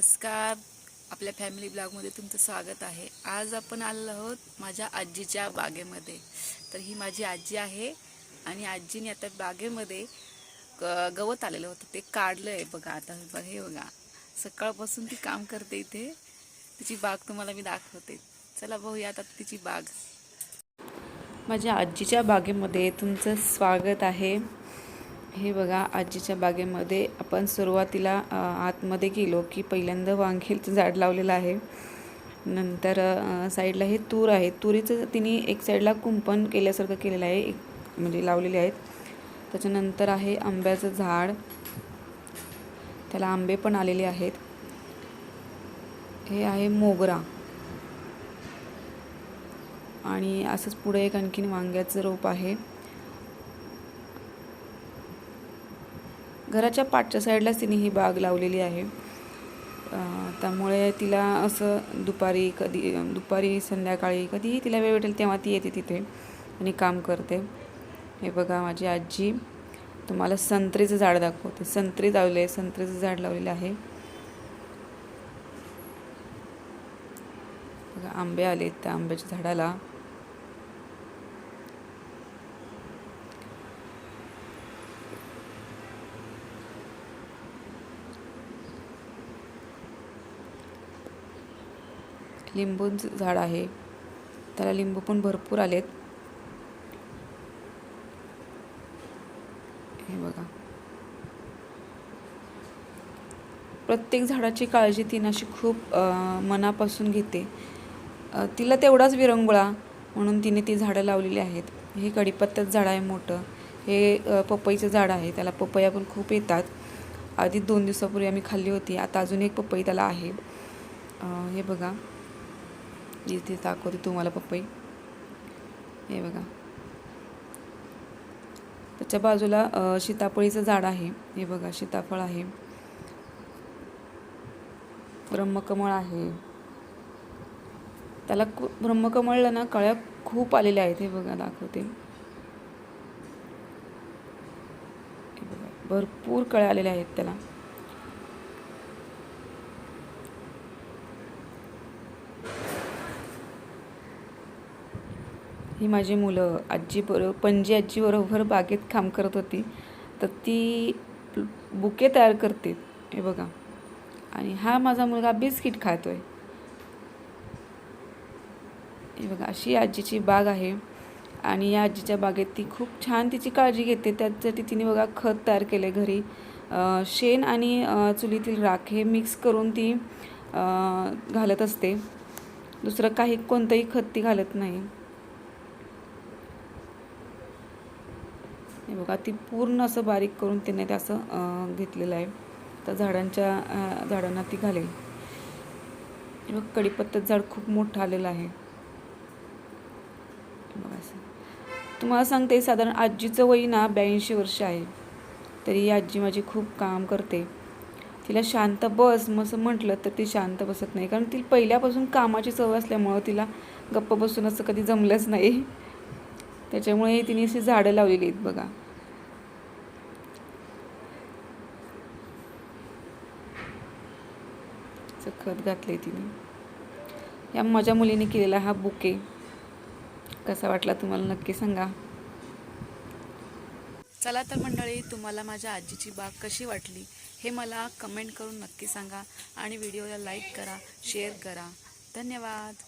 नमस्कार. आपल्या फॅमिली ब्लॉगमध्ये तुमचं स्वागत आहे. आज आपण आलो आहोत माझ्या आजीच्या बागेमध्ये. तर ही माझी आजी आहे आणि आजीने आता बागेमध्ये गवत आलेलं होतं ते काढलं आहे बघा. आता हे बघा, सकाळपासून ती काम करते इथे. तिची बाग तुम्हाला मी दाखवते. चला बघूया आता तिची बाग. माझ्या आजीच्या बागेमध्ये तुमचं स्वागत आहे. हे बघा, आजीच्या बागेमध्ये आपण सुरुवातीला आतमध्ये गेलो की पहिल्यांदा वांग्याचं झाड लावलेलं आहे. नंतर साईडला हे तूर आहे. तुरीचं तिने एक साईडला कुंपण केल्यासारखं केलेलं आहे, म्हणजे लावलेले आहेत. त्याच्यानंतर आहे आंब्याचं झाड, त्याला आंबे पण आलेले आहेत. हे आहे मोगरा आणि असंच पुढे एक आणखीन वांग्याचं रोप आहे. घराच्या पाठच्या साईडलाच तिने ही बाग लावलेली आहे. त्यामुळे तिला असं दुपारी संध्याकाळी कधीही तिला वेळ भेटेल तेव्हा ती येते तिथे आणि काम करते. हे बघा, माझी आजी तुम्हाला संत्रीचं झाड दाखवते. संत्री लावले, संत्रीचं झाड लावलेलं आहे. बघा, आंबे आले त्या आंब्याच्या झाडाला. लिंबूचं झाड आहे, त्याला लिंबू पण भरपूर आलेत. हे बघा, प्रत्येक झाडाची काळजी तिने अशी खूप मनापासून घेते. तिला तेवढाच विरंगुळा म्हणून तिने ती झाडं लावलेली आहेत. हे कढीपत्त्याचं झाड आहे मोठं. हे पपईचं झाड आहे, त्याला पपया पण खूप येतात. आधी 2 दिवसापूर्वी आम्ही खाल्ली होती. आता अजून एक पपई त्याला आहे. हे बघा, इथे दाखवते तुम्हाला पपई. हे बघा, त्याच्या बाजूला सीताफळीचं झाड आहे. हे बघा, सीताफळ आहे. ब्रह्मकमळ आहे, त्याला ब्रह्मकमळला ना कळ्या खूप आलेल्या आहेत. हे बघा, दाखवते. हे बघा, भरपूर कळ्या आलेल्या आहेत त्याला. ही माझी मुलं पणजी आजीबरोबर बागेत काम करत होती, तर ती बुके तयार करते. हे बघा, आणि हा माझा मुलगा बिस्किट खातोय. हे बघा, अशी आजीची बाग आहे. आणि या आजीच्या बागेत ती खूप छान तिची काळजी घेते. त्यासाठी तिने बघा खत तयार केले घरी. शेण आणि चुलीतील राख हे मिक्स करून ती घालत असते. दुसरं कोणतंही खत ती घालत नाही. हे बघा, ती पूर्ण असं बारीक करून तिने ते असं घेतलेलं आहे. तर झाडांना ती घालेल. हे बघ, कढीपत्त्याचं झाड खूप मोठं आलेलं आहे. बघा, असं तुम्हाला सांगते, साधारण आजीचं वय ना 82 वर्ष आहे. तरी ही आजी माझी खूप काम करते. तिला शांत बस असं म्हटलं तर ती शांत बसत नाही, कारण तिला पहिल्यापासून कामाची सवय असल्यामुळं तिला गप्प बसून असं कधी जमलंच नाही. त्याच्यामुळे तिने अशी झाडं लावलेली आहेत बघा. खत घातले तिने. या माझ्या मुलीने केलेला हा बुके कसा वाटला तुम्हाला नक्की सांगा. चला तर मंडळी, तुम्हाला माझ्या आजीची बाग कशी वाटली हे मला कमेंट करून नक्की सांगा. आणि व्हिडिओला लाईक करा, शेअर करा. धन्यवाद.